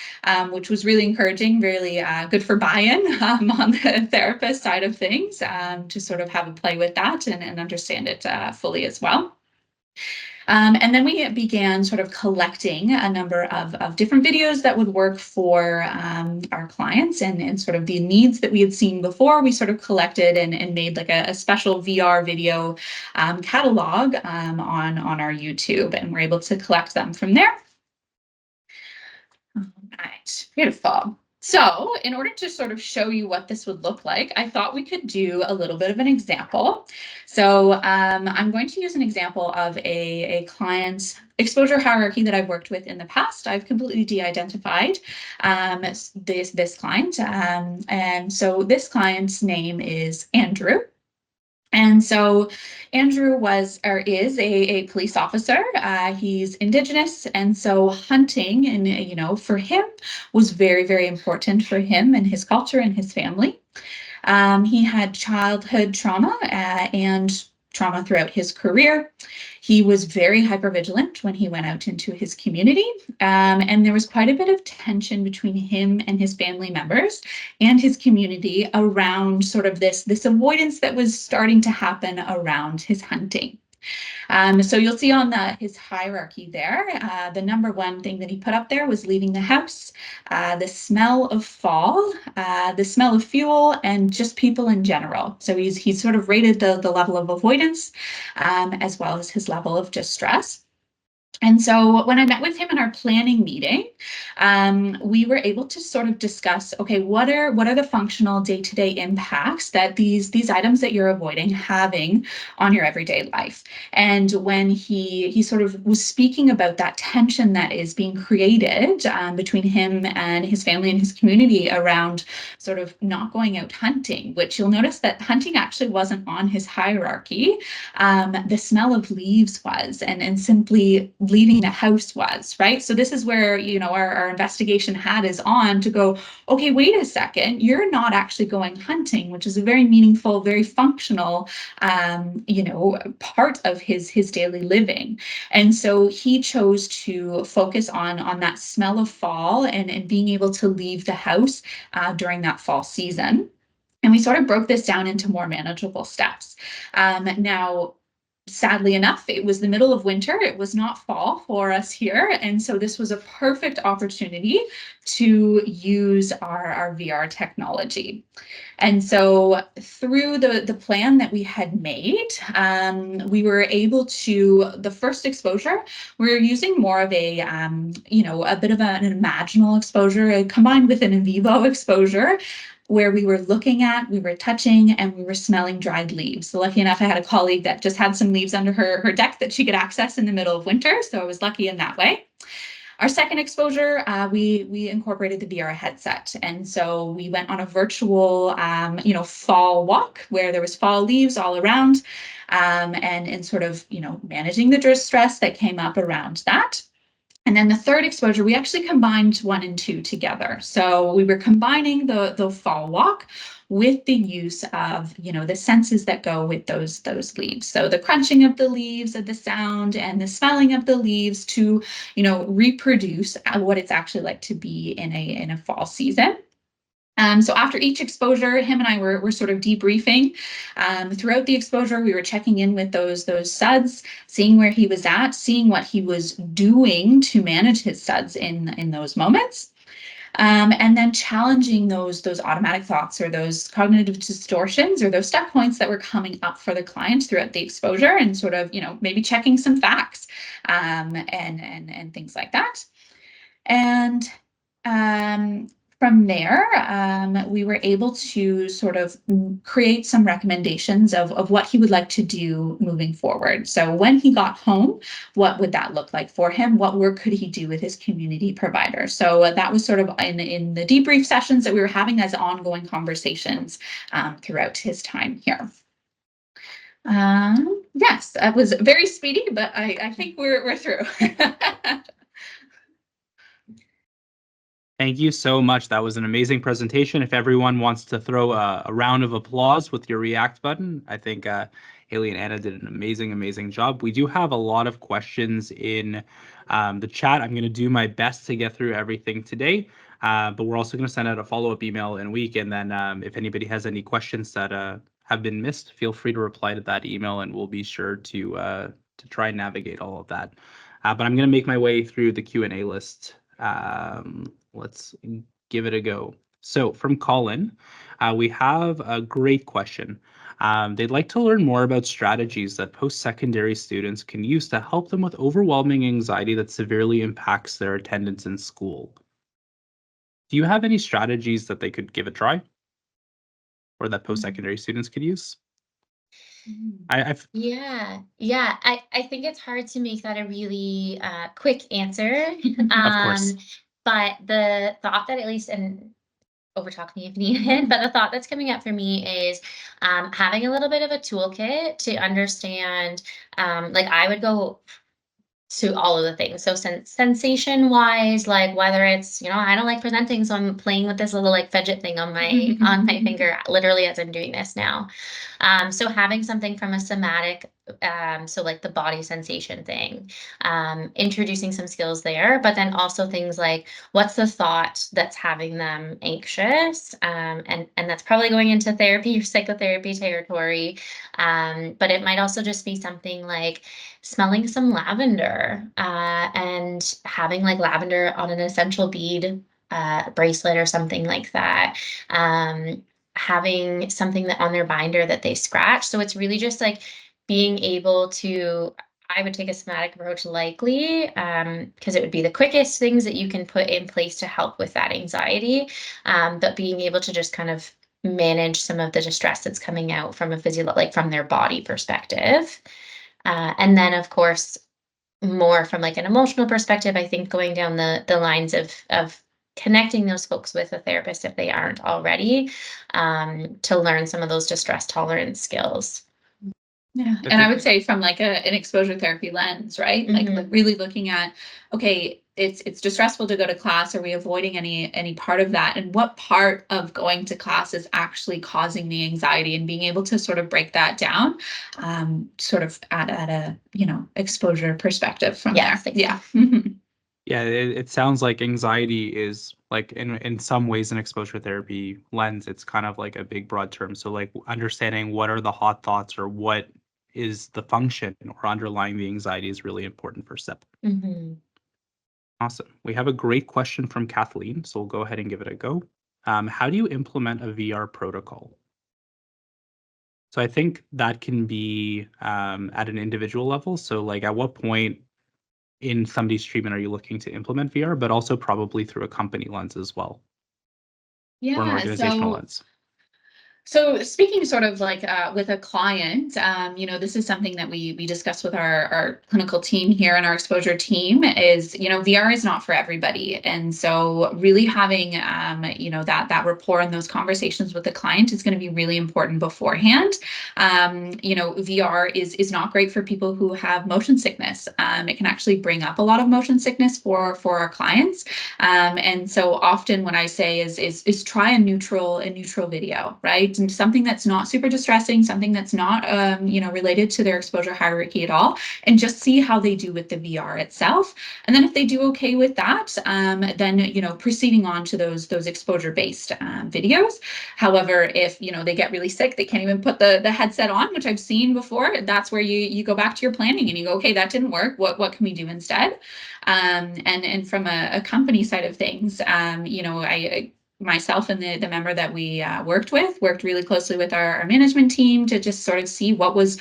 which was really encouraging, really good for buy-in on the therapist side of things, to sort of have a play with that and understand it fully as well. And then we began sort of collecting a number of different videos that would work for our clients and sort of the needs that we had seen before. We sort of collected and made like a special VR video catalog on our YouTube, and we're able to collect them from there. All right, beautiful. So in order to sort of show you what this would look like, I thought we could do a little bit of an example. So I'm going to use an example of a client's exposure hierarchy that I've worked with in the past. I've completely de-identified this client. And so this client's name is Andrew. And so Andrew is a police officer. He's Indigenous, and so hunting and for him was very, very important for him and his culture and his family. He had childhood trauma and trauma throughout his career. He was very hypervigilant when he went out into his community, and there was quite a bit of tension between him and his family members and his community around sort of this avoidance that was starting to happen around his hunting. So you'll see on his hierarchy there, the number one thing that he put up there was leaving the house, the smell of fall, the smell of fuel, and just people in general. So he's sort of rated the level of avoidance as well as his level of distress. And so when I met with him in our planning meeting, we were able to sort of discuss, okay, what are the functional day-to-day impacts that these items that you're avoiding having on your everyday life? And when he sort of was speaking about that tension that is being created between him and his family and his community around sort of not going out hunting, which you'll notice that hunting actually wasn't on his hierarchy. The smell of leaves was, and simply leaving the house was, right? So this is where, you know, our investigation hat is on to go, okay, wait a second, you're not actually going hunting, which is a very meaningful, very functional, you know, part of his daily living. And so he chose to focus on that smell of fall and being able to leave the house during that fall season. And we sort of broke this down into more manageable steps. Now, sadly enough, it was the middle of winter. It was not fall for us here. And so this was a perfect opportunity to use our VR technology. And so through the plan that we had made, we were able to, the first exposure, we were using more of a, you know, a bit of an imaginal exposure combined with an in vivo exposure, where we were looking at, we were touching, and we were smelling dried leaves. So lucky enough, I had a colleague that just had some leaves under her deck that she could access in the middle of winter. So I was lucky in that way. Our second exposure, we incorporated the VR headset. And so we went on a virtual, you know, fall walk where there was fall leaves all around, and sort of, you know, managing the stress that came up around that. And then the third exposure, we actually combined 1 and 2 together. So we were combining the fall walk with the use of, you know, the senses that go with those leaves. So the crunching of the leaves, of the sound, and the smelling of the leaves to, you know, reproduce what it's actually like to be in a fall season. So after each exposure, him and I were sort of debriefing. Throughout the exposure, we were checking in with those SUDs, seeing where he was at, seeing what he was doing to manage his SUDs in those moments. And then challenging those automatic thoughts or those cognitive distortions or those stuck points that were coming up for the client throughout the exposure, and sort of, you know, maybe checking some facts and things like that. And from there, we were able to sort of create some recommendations of what he would like to do moving forward. So when he got home, what would that look like for him? What work could he do with his community provider? So that was sort of in the debrief sessions that we were having as ongoing conversations throughout his time here. Yes, that was very speedy, but I think we're through. Thank you so much. That was an amazing presentation. If everyone wants to throw a round of applause with your react button, I think Haley and Anna did an amazing job. We do have a lot of questions in the chat. I'm going to do my best to get through everything today, but we're also going to send out a follow-up email in a week. And then if anybody has any questions that have been missed, feel free to reply to that email, and we'll be sure to try and navigate all of that. But I'm going to make my way through the Q&A list. Let's give it a go. So from Colin, we have a great question. They'd like to learn more about strategies that post-secondary students can use to help them with overwhelming anxiety that severely impacts their attendance in school. Do you have any strategies that they could give a try, or that post-secondary students could use? Yeah. I think it's hard to make that a really quick answer. Of course. But the thought that, at least, and overtalk me if needed, but the thought that's coming up for me is having a little bit of a toolkit to understand, like I would go to all of the things. So sensation wise, like whether it's, you know, I don't like presenting, so I'm playing with this little like fidget thing on my on my finger, literally as I'm doing this now. So having something from a somatic, so like the body sensation thing, introducing some skills there, but then also things like what's the thought that's having them anxious, and that's probably going into therapy or psychotherapy territory. But it might also just be something like smelling some lavender, and having like lavender on an essential bead bracelet or something like that. Having something that on their binder that they scratch. So it's really just like being able to, I would take a somatic approach likely, because it would be the quickest things that you can put in place to help with that anxiety. But being able to just kind of manage some of the distress that's coming out from a like from their body perspective. And then of course, more from like an emotional perspective, I think going down the lines of connecting those folks with a therapist if they aren't already, to learn some of those distress tolerance skills. Yeah. And I would say from like an exposure therapy lens, right? Like really looking at, okay, it's distressful to go to class. Are we avoiding any part of that? And what part of going to class is actually causing the anxiety, and being able to sort of break that down, sort of at a, exposure perspective from there. Exactly. Yeah. Yeah, it sounds like anxiety is like in some ways an exposure therapy lens, it's kind of like a big broad term. So like understanding what are the hot thoughts or what is the function or underlying the anxiety is really important for SIP. Awesome. We have a great question from Kathleen, so we'll go ahead and give it a go. How do you implement a VR protocol? So I think that can be at an individual level. So like at what point in somebody's treatment are you looking to implement VR, but also probably through a company lens as well, or an organizational lens? So speaking sort of like with a client, this is something that we discuss with our clinical team here and our exposure team is, VR is not for everybody. And so really having, that rapport and those conversations with the client is going to be really important beforehand. VR is not great for people who have motion sickness. It can actually bring up a lot of motion sickness for our clients. And so often what I say is try a neutral video, right? And something that's not super distressing, something that's not, related to their exposure hierarchy at all, and just see how they do with the VR itself. And then if they do okay with that, then, proceeding on to those exposure-based videos. However, if, they get really sick, they can't even put the headset on, which I've seen before, that's where you go back to your planning and you go, okay, that didn't work. What can we do instead? And from a company side of things, I myself and the member that we worked really closely with our management team to just sort of see what was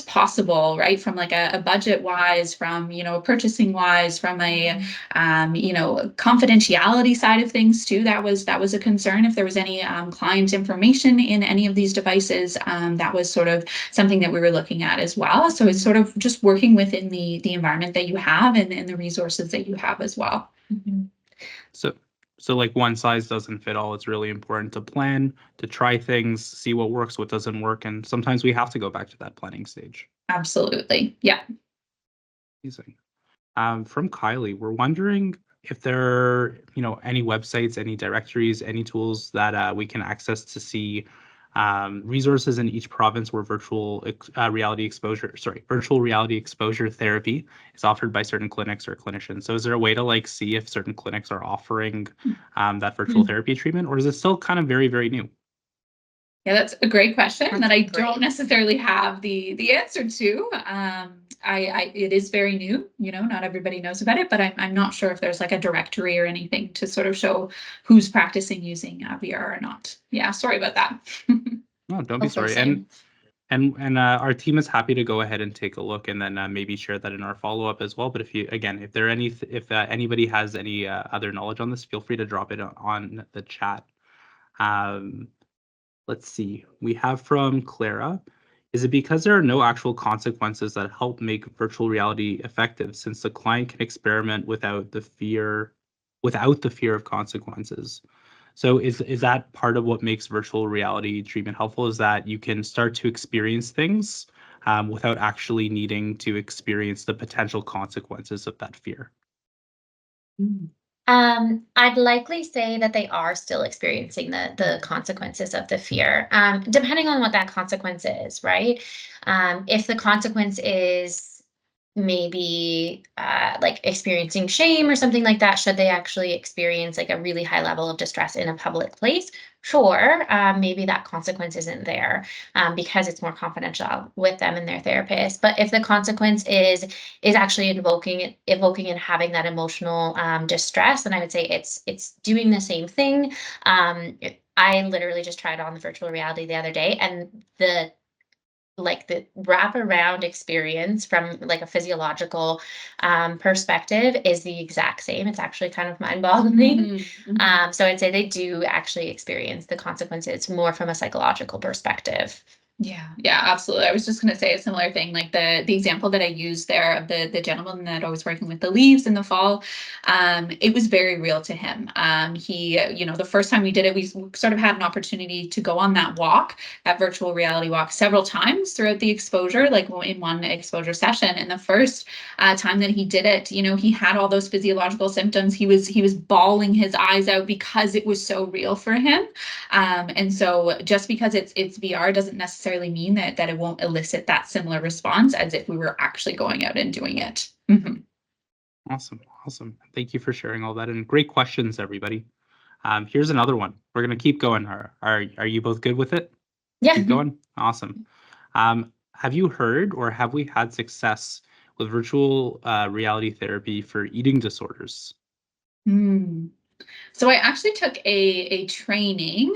possible, right? From like a budget wise, from, purchasing wise, from a, confidentiality side of things too. That was a concern. If there was any client information in any of these devices, that was sort of something that we were looking at as well. So it's sort of just working within the environment that you have and the resources that you have as well. So like one size doesn't fit all. It's really important to plan, to try things, see what works, what doesn't work. And sometimes we have to go back to that planning stage. Absolutely. Yeah. Amazing. From Kylie, we're wondering if there are, any websites, any directories, any tools that we can access to see resources in each province where virtual reality exposure therapy is offered by certain clinics or clinicians. So is there a way to like see if certain clinics are offering that virtual therapy treatment, or is it still kind of very, very new? Yeah, that's a great question that I don't necessarily have the answer to. It is very new, not everybody knows about it, but I'm not sure if there's like a directory or anything to sort of show who's practicing using VR or not. Yeah, sorry about that. No, don't be sorry. And our team is happy to go ahead and take a look and then maybe share that in our follow-up as well. But if anybody has any other knowledge on this, feel free to drop it on the chat. Let's see. We have from Clara. Is it because there are no actual consequences that help make virtual reality effective, since the client can experiment without the fear of consequences? So is that part of what makes virtual reality treatment helpful, is that you can start to experience things without actually needing to experience the potential consequences of that fear? I'd likely say that they are still experiencing the consequences of the fear, depending on what that consequence is, right? If the consequence is maybe like experiencing shame or something like that, should they actually experience like a really high level of distress in a public place? Sure, maybe that consequence isn't there because it's more confidential with them and their therapist. But if the consequence is actually evoking and having that emotional distress, then I would say it's doing the same thing. I literally just tried on the virtual reality the other day, and the like the wraparound experience from like a physiological perspective is the exact same. It's actually kind of mind-boggling. So I'd say they do actually experience the consequences more from a psychological perspective. Yeah, absolutely. I was just going to say a similar thing, like the example that I used there of the gentleman that I was working with the leaves in the fall. It was very real to him. He, the first time we did it, we sort of had an opportunity to go on that walk, that virtual reality walk, several times throughout the exposure, like in one exposure session. And the first time that he did it, he had all those physiological symptoms. He was bawling his eyes out because it was so real for him. And so just because it's VR doesn't necessarily mean that it won't elicit that similar response as if we were actually going out and doing it. Awesome. Thank you for sharing all that, and great questions, everybody. Here's another one. We're gonna keep going. Are you both good with it? Yeah. Keep going. Awesome. Have you heard or have we had success with virtual reality therapy for eating disorders? So I actually took a training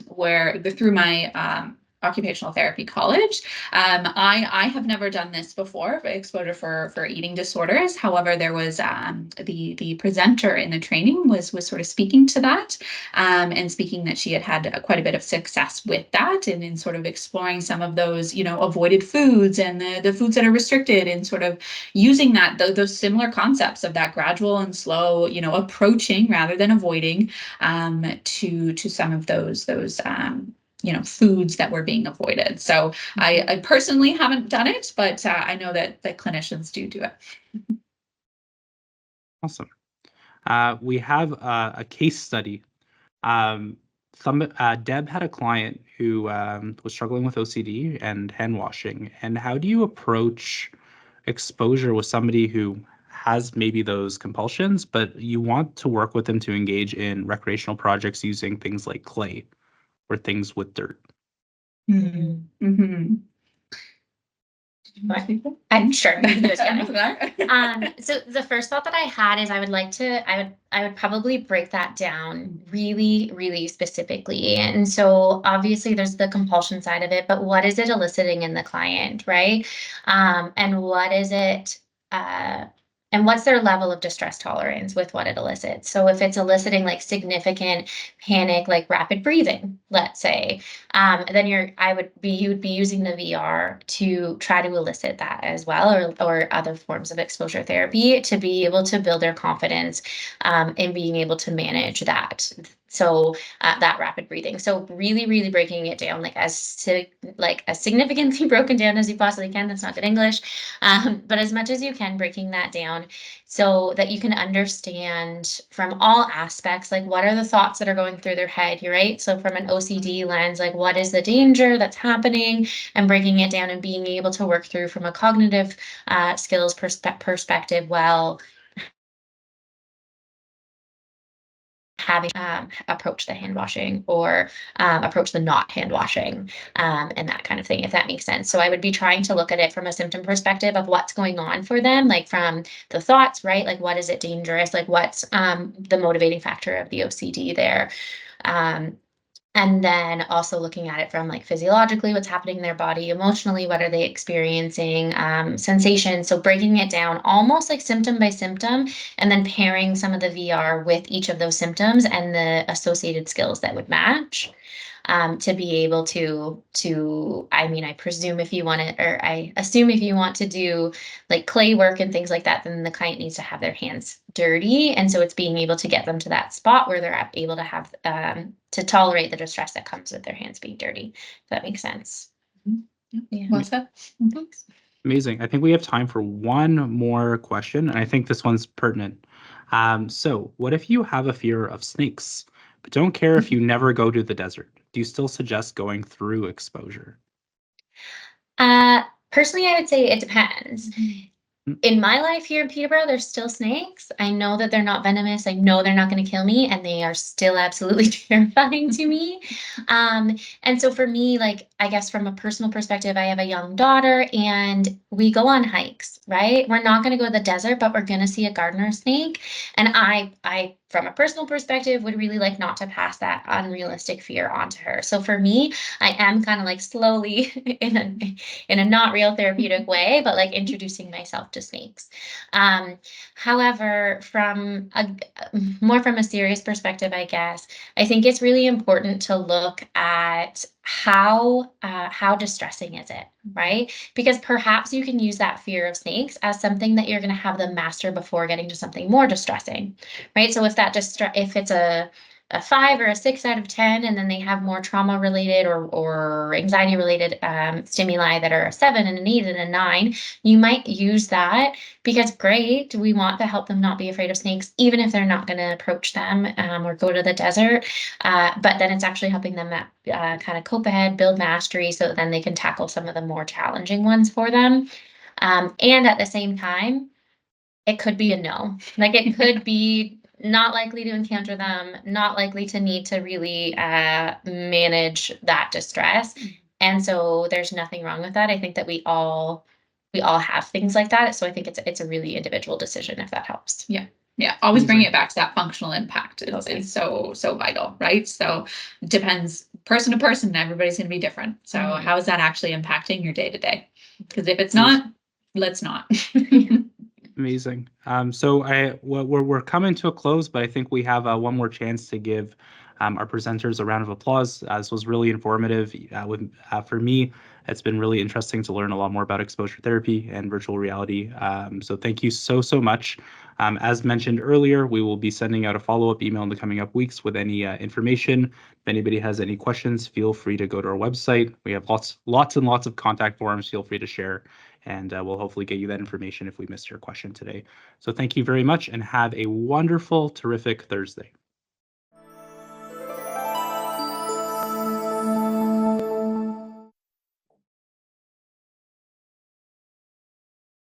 where through my occupational therapy college. I have never done this before, exposure for eating disorders. However, there was the presenter in the training was sort of speaking to that and speaking that she had quite a bit of success with that and in sort of exploring some of those, avoided foods and the foods that are restricted and sort of using that those similar concepts of that gradual and slow, approaching rather than avoiding to some of those foods that were being avoided. So I personally haven't done it, but I know that clinicians do it. Awesome. We have a case study. Deb had a client who was struggling with OCD and hand washing. And how do you approach exposure with somebody who has maybe those compulsions, but you want to work with them to engage in recreational projects using things like clay or things with dirt? I'm sure. So the first thought that I had is I would probably break that down really, really specifically. And so obviously there's the compulsion side of it, but what is it eliciting in the client, right? And what is it, and what's their level of distress tolerance with what it elicits? So if it's eliciting like significant panic, like rapid breathing, let's say, then you would be using the VR to try to elicit that as well, or other forms of exposure therapy to be able to build their confidence in being able to manage that. So that rapid breathing. So really, really breaking it down, like as significantly broken down as you possibly can. That's not good English, but as much as you can, breaking that down so that you can understand from all aspects, like what are the thoughts that are going through their head, right? So from an OCD lens, like what is the danger that's happening, and breaking it down and being able to work through from a cognitive skills perspective, well, having approach the hand washing or approach the not hand washing and that kind of thing, if that makes sense. So I would be trying to look at it from a symptom perspective of what's going on for them, like from the thoughts, right? Like what is it dangerous? Like what's the motivating factor of the OCD there? And then also looking at it from like physiologically, what's happening in their body, emotionally, what are they experiencing, sensations. So breaking it down almost like symptom by symptom, and then pairing some of the VR with each of those symptoms and the associated skills that would match. To be able to, I presume if you want to, or I assume if you want to do like clay work and things like that, then the client needs to have their hands dirty. And so it's being able to get them to that spot where they're able to have, to tolerate the distress that comes with their hands being dirty. If that makes sense. Yeah. Well said. Thanks. Amazing. I think we have time for one more question, and I think this one's pertinent. So what if you have a fear of snakes, but don't care if you never go to the desert? Do you still suggest going through exposure? Personally, I would say it depends. In my life here in Peterborough, there's still snakes. I know that they're not venomous. I know they're not going to kill me, and they are still absolutely terrifying to me. And so for me, like, I guess from a personal perspective, I have a young daughter and we go on hikes, right? We're not going to go to the desert, but we're going to see a gardener snake. And I from a personal perspective, would really like not to pass that unrealistic fear onto her. So for me, I am kind of like slowly in a not real therapeutic way, but like introducing myself to snakes. However, from a serious perspective, I guess, I think it's really important to look at how distressing is it, right? Because perhaps you can use that fear of snakes as something that you're going to have them master before getting to something more distressing, right? So if it's a 5 or a 6 out of 10, and then they have more trauma related or anxiety related stimuli that are a 7 and an 8 and a 9, you might use that because great, we want to help them not be afraid of snakes, even if they're not going to approach them or go to the desert. But then it's actually helping them kind of cope ahead, build mastery, so that then they can tackle some of the more challenging ones for them. And at the same time, it could be a no. Like it could be not likely to encounter them, not likely to need to really manage that distress. And so there's nothing wrong with that. I think that we all have things like that. So I think it's a really individual decision, if that helps. Yeah. Always bringing it back to that functional impact is so vital, right? So it depends person to person. Everybody's going to be different. So how is that actually impacting your day to day? Because if it's not, let's not. Amazing. So we're coming to a close, but I think we have one more chance to give our presenters a round of applause. This was really informative. For me, it's been really interesting to learn a lot more about exposure therapy and virtual reality. So thank you so much. As mentioned earlier, we will be sending out a follow-up email in the coming up weeks with any information. If anybody has any questions, feel free to go to our website. We have lots and lots of contact forms. Feel free to share, and we'll hopefully get you that information if we missed your question today. So thank you very much, and have a wonderful, terrific Thursday.